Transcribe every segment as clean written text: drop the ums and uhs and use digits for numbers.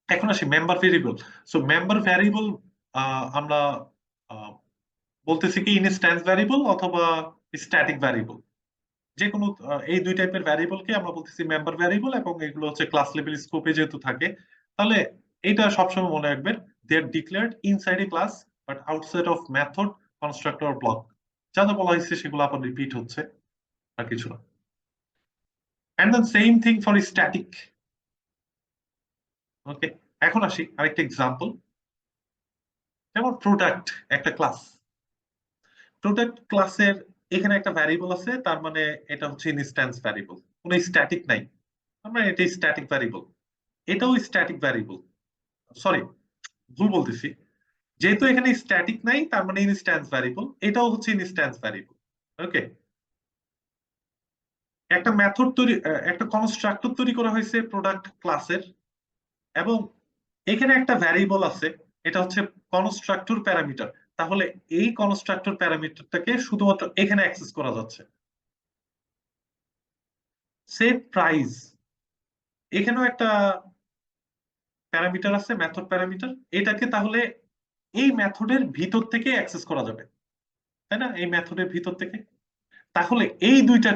এখন আসি member variable. So member variable আমরা বলতেছি কি ইনস্ট্যান্স ভ্যারিয়েবল অথবা স্ট্যাটিক ভ্যারিয়েবল, যে কোনো এই দুই টাইপের ভ্যারিয়েবলকে আমরা বলতেছি মেম্বার ভ্যারিয়েবল, এবং এগুলো হচ্ছে ক্লাস লেভেল স্কোপে যেহেতু থাকে, তাহলে এটা সবসময় মনে রাখবেন, they are declared inside a class but outside of method, constructor, block. যা যা বলা হয়েছে সেগুলো আবার রিপিট হচ্ছে, আর কিছু না। And then same thing for static. Okay, এখন আসি আরেকটা এক্সাম্পল, যেমন প্রোডাক্ট একটা ক্লাস। প্রোডাক্ট ক্লাসের এখানে একটা ভ্যারিয়েবল আছে, তার মানে এটা হচ্ছে ইনস্ট্যান্স ভ্যারিয়েবল, কোনো স্ট্যাটিক নাই, আমরা এটা স্ট্যাটিক ভ্যারিয়েবল। এটাও স্ট্যাটিক ভ্যারিয়েবল, সরি ভুল বলতেছি, যেহেতু এখানে স্ট্যাটিক নাই তার মানে ইনস্ট্যান্স ভ্যারিয়েবল, এটাও হচ্ছে ইনস্ট্যান্স ভ্যারিয়েবল। ওকে, একটা মেথড তৈরি, একটা কনস্ট্রাক্টর তৈরি করা হয়েছে প্রোডাক্ট ক্লাসের, এবং এখানে একটা ভ্যারিয়েবল আছে, এটা হচ্ছে কনস্ট্রাক্টর প্যারামিটার। তাহলে এই কনস্ট্রাক্টর প্যারামিটারটাকে শুধুমাত্র এখানে অ্যাক্সেস করা যাচ্ছে। সেভ প্রাইস, এখানেও একটা প্যারামিটার আছে, মেথড প্যারামিটার, এটাকে তাহলে এই মেথডের ভিতর থেকে অ্যাক্সেস করা যাবে, তাই না? এই মেথডের ভিতর থেকে। তাহলে এই দুইটা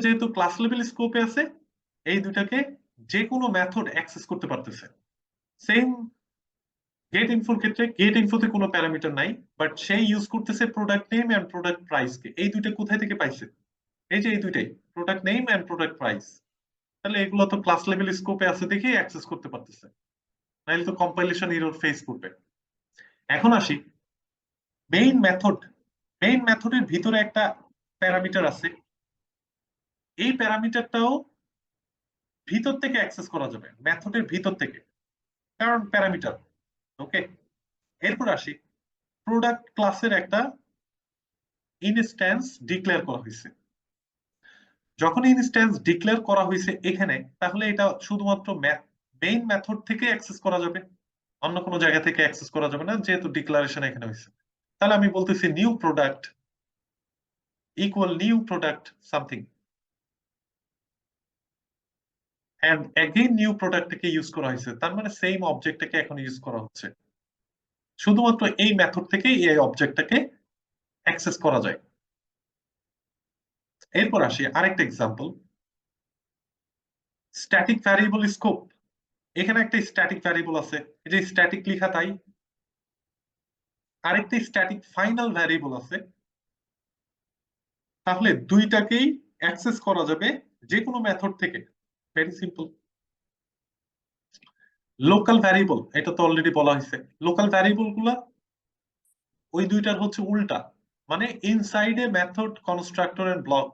যেহেতু ক্লাস লেভেল স্কোপে আছে, এই দুইটাকে যে কোনো মেথড অ্যাক্সেস করতে পারতেছে। সেম গেট ইনফোর ক্ষেত্রে, গেট ইনফোতে কোনো প্যারামিটার নাই, বাট সেই ইউজ করতেছে product name and product price কে। এই দুইটা কোথায় থেকে পাইছে? এই যে এই দুইটাই, product name and product price. তাহলে এগুলো তো ক্লাস লেভেল স্কোপে আছে দেখেই অ্যাক্সেস করতে পারতেছে, নাহলে তো কম্পাইলেশন এরর ফেস করবে। এখন আসি মেইন মেথড। মেইন মেথডের ভিতরে একটা প্যারামিটার আছে, এই প্যারামিটারটাও ভিতর থেকে অ্যাক্সেস করা যাবে, মেথডের ভিতর থেকে, কারণ প্যারামিটার। ওকে, এরপর আসি প্রোডাক্ট ক্লাসের একটা ইনস্ট্যান্স ডিক্লেয়ার করা হয়েছে। যখন ইনস্ট্যান্স ডিক্লেয়ার করা হয়েছে এখানে, তাহলে এটা শুধুমাত্র মেইন মেথড থেকে অ্যাক্সেস করা যাবে, অন্য কোনো জায়গা থেকে অ্যাক্সেস করা যাবে না, যেহেতু ডিক্লারেশন এখানে হয়েছে। তাহলে আমি বলতেছি new product equal new product something, and again new প্রোডাক্টটাকে ইউজ করা হয়েছে, তার মানে সেম অবজেক্টটাকে এখন ইউজ করা হচ্ছে। শুধুমাত্র এই মেথড থেকেই এই অবজেক্টটাকে অ্যাক্সেস করা যায়। এরপর আসি আরেকটা এক্সাম্পল, স্ট্যাটিক ভ্যারিয়েবল স্কোপ। এখানে একটা স্ট্যাটিক ভ্যারিয়েবল আছে, এই যে স্ট্যাটিক লেখা তাই। আরেকটা স্ট্যাটিক ফাইনাল ভ্যারিয়েবল আছে, তাহলে দুইটাকেই অ্যাক্সেস করা যাবে যে কোনো মেথড থেকে। Very simple. লোকাল ভ্যারিয়েবল, এটা তো অলরেডি বলা হয়েছে, লোকাল ভ্যারিয়েবল গুলা ওই দুইটার হচ্ছে উল্টা, মানে inside A method, constructor end block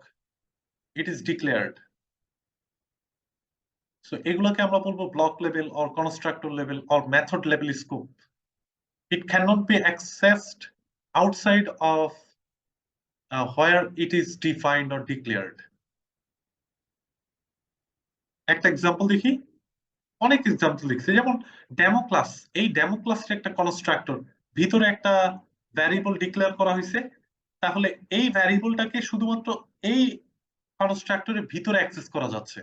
it is declared. So এগুলোকে আমরা বলবো block level or constructor level or method level scope. It cannot be accessed outside of where it is defined or declared. একটা example দেখি, অনেক example লিখছে, যেমন demo class. এই demo ক্লাসটা একটা কনস্ট্রাক্টর, ভিতরে একটা ভ্যারিয়েবল ডিক্লেয়ার করা হয়েছে, তাহলে এই ভ্যারিয়েবলটাকে শুধুমাত্র এই কনস্ট্রাক্টরের ভিতরে অ্যাক্সেস করা যাচ্ছে।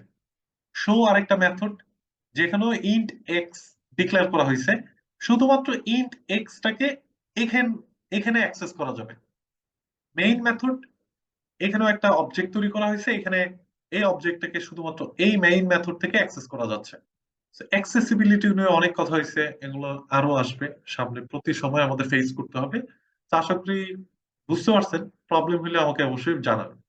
শো আরেকটা মেথড, যেখানেও ইন্ট এক্স ডিক্লেয়ার করা হয়েছে, শুধুমাত্র ইন্ট এক্সটাকে এখানে এখানে অ্যাক্সেস করা যাবে। মেইন মেথড, এখানেও একটা অবজেক্ট তৈরি করা হয়েছে, এখানে এই অবজেক্টটাকে শুধুমাত্র এই মেইন মেথড থেকে অ্যাক্সেস করা যাচ্ছে। অ্যাক্সেসিবিলিটি নিয়ে অনেক কথা হয়েছে, এগুলো আরো আসবে সামনে, প্রতি সময় আমাদের ফেস করতে হবে। তো আশা করি বুঝতে পারছেন, প্রবলেম হলে আমাকে অবশ্যই জানাবেন।